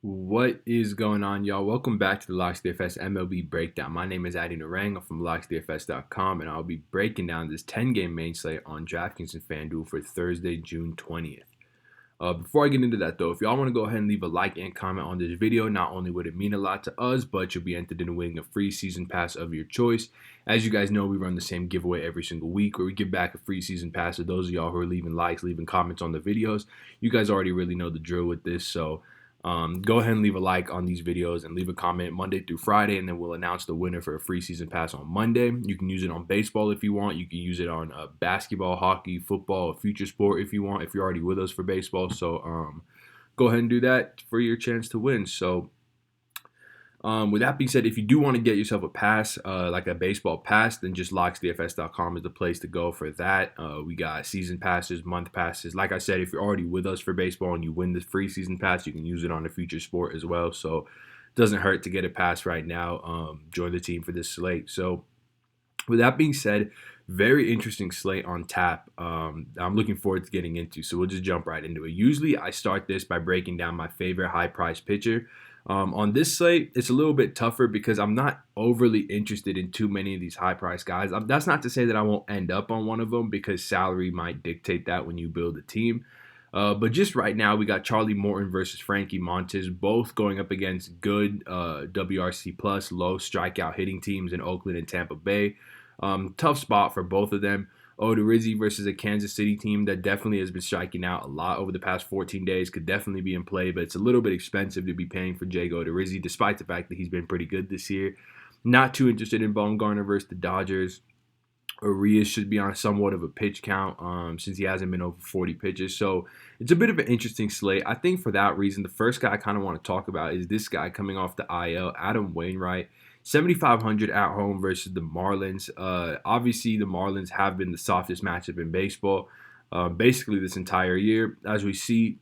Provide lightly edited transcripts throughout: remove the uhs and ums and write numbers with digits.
What is going on, y'all? Welcome back to the Locks DFS MLB breakdown. My name is Narang. I'm from LocksDFS.com, and I'll be breaking down this 10-game main slate on DraftKings and FanDuel for Thursday, June 20th. Before I get into that, though, if y'all want to go ahead and leave a like and comment on this video, not only would it mean a lot to us, but you'll be entered in winning a free season pass of your choice. As you guys know, we run the same giveaway every single week where we give back a free season pass to those of y'all who are leaving likes, leaving comments on the videos. You guys already really know the drill with this, so go ahead and leave a like on these videos and leave a comment Monday through Friday, and then we'll announce the winner for a free season pass on Monday. You can use it on baseball if you want. You can use it on basketball, hockey, football, a future sport if you want, if you're already with us for baseball. So go ahead and do that for your chance to win. So with that being said, if you do want to get yourself a pass, like a baseball pass, then just locksdfs.com is the place to go for that. We got season passes, month passes. Like I said, if you're already with us for baseball and you win this free season pass, you can use it on a future sport as well. So it doesn't hurt to get a pass right now. Join the team for this slate. So with that being said, very interesting slate on tap. I'm looking forward to getting into. So we'll just jump right into it. Usually I start this by breaking down my favorite high-priced pitcher. On this slate, it's a little bit tougher because I'm not overly interested in too many of these high-priced guys. That's not to say that I won't end up on one of them because salary might dictate that when you build a team. But just right now, we got Charlie Morton versus Frankie Montes, both going up against good WRC plus, low strikeout hitting teams in Oakland and Tampa Bay. Tough spot for both of them. Odorizzi versus a Kansas City team that definitely has been striking out a lot over the past 14 days. Could definitely be in play, but it's a little bit expensive to be paying for Jake Odorizzi, despite the fact that he's been pretty good this year. Not too interested in Bumgarner versus the Dodgers. Arias should be on somewhat of a pitch count since he hasn't been over 40 pitches. So it's a bit of an interesting slate. I think for that reason, the first guy I kind of want to talk about is this guy coming off the IL, Adam Wainwright. 7,500 at home versus the Marlins. Obviously, the Marlins have been the softest matchup in baseball basically this entire year. As we see,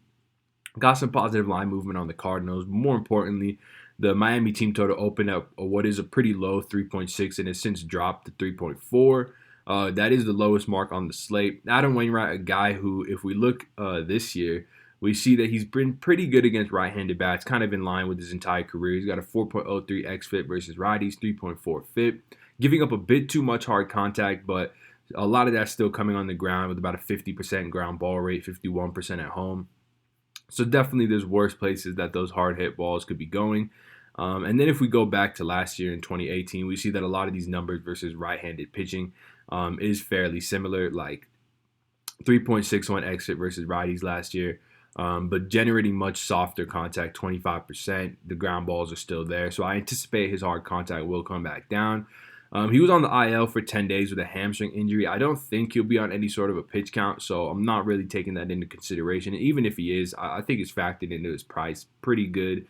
got some positive line movement on the Cardinals. More importantly, the Miami team total opened up what is a pretty low 3.6 and has since dropped to 3.4. That is the lowest mark on the slate. Adam Wainwright, a guy who, if we look this year, we see that he's been pretty good against right-handed bats, kind of in line with his entire career. He's got a 4.03 xFIP versus righties, 3.4 FIP, giving up a bit too much hard contact, but a lot of that's still coming on the ground with about a 50% ground ball rate, 51% at home. So definitely there's worse places that those hard hit balls could be going. And then if we go back to last year in 2018, we see that a lot of these numbers versus right-handed pitching is fairly similar, like 3.61 xFIP versus righties last year. But generating much softer contact, 25%. The ground balls are still there. So I anticipate his hard contact will come back down. He was on the IL for 10 days with a hamstring injury. I don't think he'll be on any sort of a pitch count, so I'm not really taking that into consideration. And even if he is, I think it's factored into his price pretty good.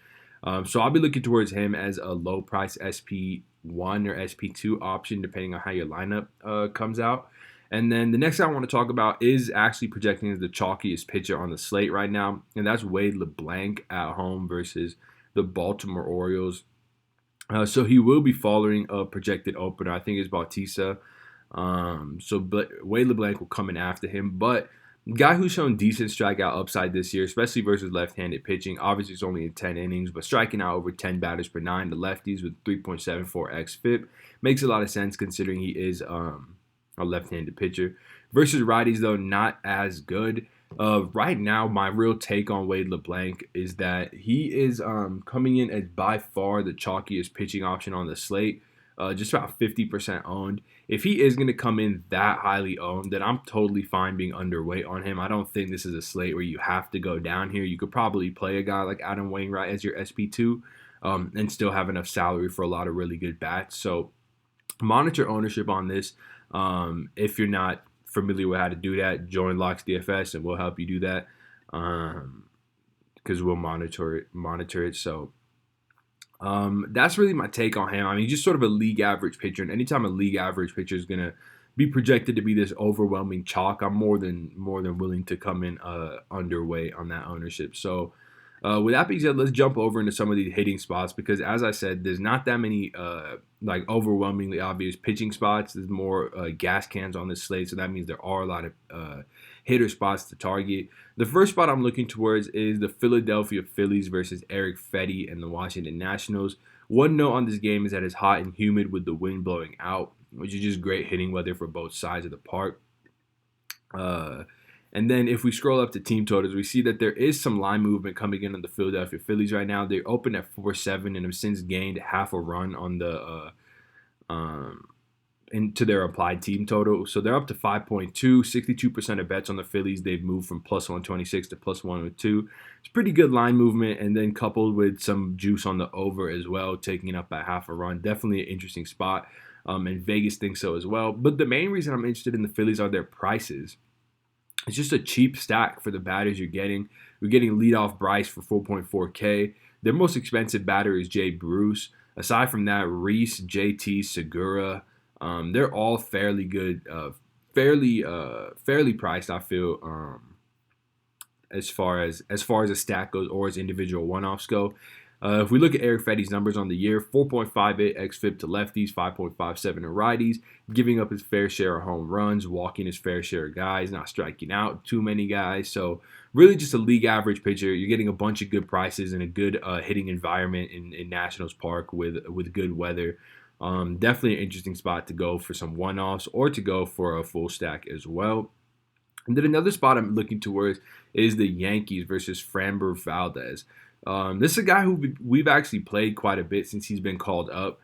So I'll be looking towards him as a low price SP1 or SP2 option, depending on how your lineup comes out. And then the next guy I want to talk about is actually projecting as the chalkiest pitcher on the slate right now, and that's Wade LeBlanc at home versus the Baltimore Orioles. So he will be following a projected opener. I think it's Bautista. Wade LeBlanc will come in after him. But guy who's shown decent strikeout upside this year, especially versus left-handed pitching. Obviously, it's only in 10 innings, but striking out over 10 batters per 9 to lefties with 3.74 xFIP makes a lot of sense considering he is a left-handed pitcher. Versus righties, though, not as good. Right now, my real take on Wade LeBlanc is that he is coming in as by far the chalkiest pitching option on the slate, just about 50% owned. If he is going to come in that highly owned, then I'm totally fine being underweight on him. I don't think this is a slate where you have to go down here. You could probably play a guy like Adam Wainwright as your SP2 and still have enough salary for a lot of really good bats. So monitor ownership on this. If you're not familiar with how to do that, join Locks DFS and we'll help you do that because we'll monitor it. So that's really my take on him. I mean, just sort of a league average pitcher, and anytime a league average pitcher is gonna be projected to be this overwhelming chalk, I'm more than willing to come in underweight on that ownership. So with that being said, let's jump over into some of these hitting spots because, as I said, there's not that many like overwhelmingly obvious pitching spots. There's more gas cans on this slate, so that means there are a lot of hitter spots to target. The first spot I'm looking towards is the Philadelphia Phillies versus Eric Fedde and the Washington Nationals. One note on this game is that it's hot and humid with the wind blowing out, which is just great hitting weather for both sides of the park. And then if we scroll up to team totals, we see that there is some line movement coming in on the Philadelphia Phillies right now. They're open at 4-7 and have since gained half a run on the into their applied team total. So they're up to 5.2, 62% of bets on the Phillies. They've moved from plus 126 to plus 102. It's pretty good line movement, and then coupled with some juice on the over as well, taking it up by half a run. Definitely an interesting spot, and Vegas thinks so as well. But the main reason I'm interested in the Phillies are their prices. It's just a cheap stack for the batters you're getting. You're getting leadoff Bryce for 4.4K. Their most expensive batter is Jay Bruce. Aside from that, Reese, JT, Segura, they're all fairly good, fairly priced, I feel, as far as a stack goes or as individual one-offs go. If we look at Eric Fedde's numbers on the year, 4.58 xFIP to lefties, 5.57 to righties, giving up his fair share of home runs, walking his fair share of guys, not striking out too many guys. So really just a league average pitcher. You're getting a bunch of good prices and a good hitting environment in Nationals Park with good weather. Definitely an interesting spot to go for some one-offs or to go for a full stack as well. And then another spot I'm looking towards is the Yankees versus Framber Valdez. This is a guy who we've actually played quite a bit since he's been called up.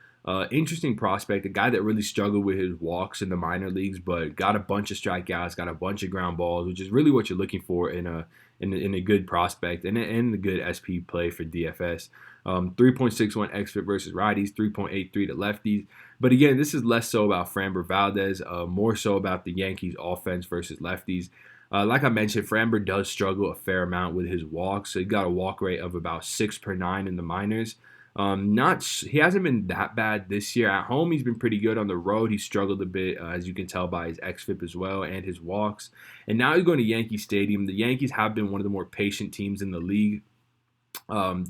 Interesting prospect, a guy that really struggled with his walks in the minor leagues, but got a bunch of strikeouts, got a bunch of ground balls, which is really what you're looking for in a good prospect and a good SP play for DFS. 3.61 xFIP versus righties, 3.83 to lefties. But again, this is less so about Framber Valdez, more so about the Yankees offense versus lefties. Like I mentioned, Framber does struggle a fair amount with his walks. So he got a walk rate of about 6 per 9 in the minors. He hasn't been that bad this year. At home, he's been pretty good. On the road, he struggled a bit, as you can tell by his xFIP as well and his walks. And now he's going to Yankee Stadium. The Yankees have been one of the more patient teams in the league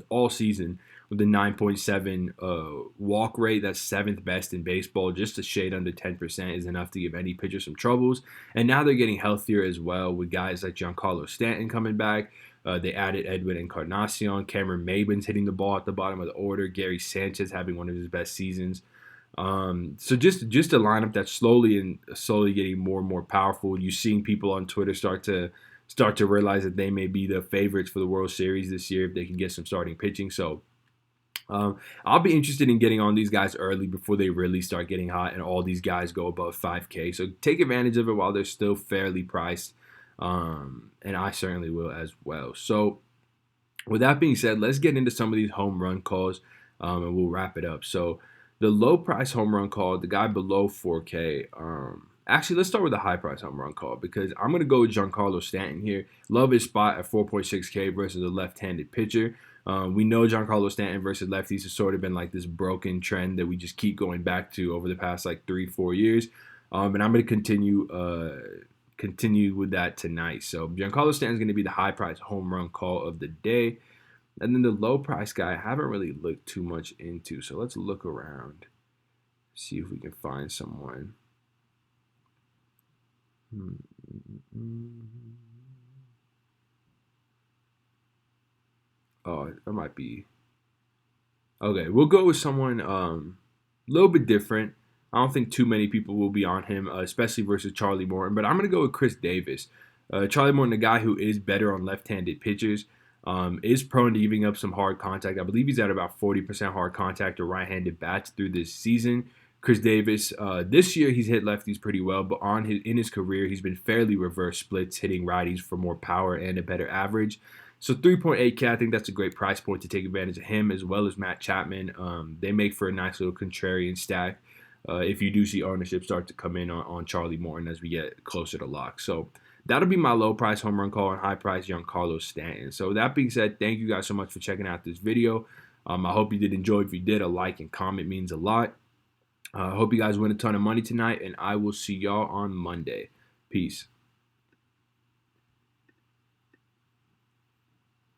all season, with a 9.7 walk rate. That's 7th best in baseball. Just a shade under 10% is enough to give any pitcher some troubles. And now they're getting healthier as well, with guys like Giancarlo Stanton coming back. They added Edwin Encarnacion. Cameron Maybin's hitting the ball at the bottom of the order. Gary Sanchez having one of his best seasons. So just a lineup that's slowly getting more and more powerful. You're seeing people on Twitter start to realize that they may be the favorites for the World Series this year if they can get some starting pitching. So I'll be interested in getting on these guys early before they really start getting hot and all these guys go above 5K. So take advantage of it while they're still fairly priced. And I certainly will as well. So with that being said, let's get into some of these home run calls, and we'll wrap it up. So the low price home run call, the guy below 4K. Actually, let's start with the high price home run call, because I'm going to go with Giancarlo Stanton here. Love his spot at 4.6K versus a left-handed pitcher. We know Giancarlo Stanton versus lefties has sort of been like this broken trend that we just keep going back to over the past like 3-4 years. And I'm going to continue with that tonight. So Giancarlo Stanton is going to be the high price home run call of the day. And then the low price guy I haven't really looked too much into. So let's look around, see if we can find someone. Oh, that might be. Okay, we'll go with someone a little bit different. I don't think too many people will be on him, especially versus Charlie Morton. But I'm going to go with Chris Davis. Charlie Morton, a guy who is better on left-handed pitchers, is prone to giving up some hard contact. I believe he's at about 40% hard contact to right-handed bats through this season. Chris Davis, this year he's hit lefties pretty well, but in his career he's been fairly reverse splits, hitting righties for more power and a better average. So 3.8K, I think that's a great price point to take advantage of him, as well as Matt Chapman. They make for a nice little contrarian stack if you do see ownership start to come in on Charlie Morton as we get closer to lock. So that'll be my low price home run call and high price Giancarlo Stanton. So that being said, thank you guys so much for checking out this video. I hope you did enjoy. If you did, a like and comment means a lot. I hope you guys win a ton of money tonight, and I will see y'all on Monday. Peace.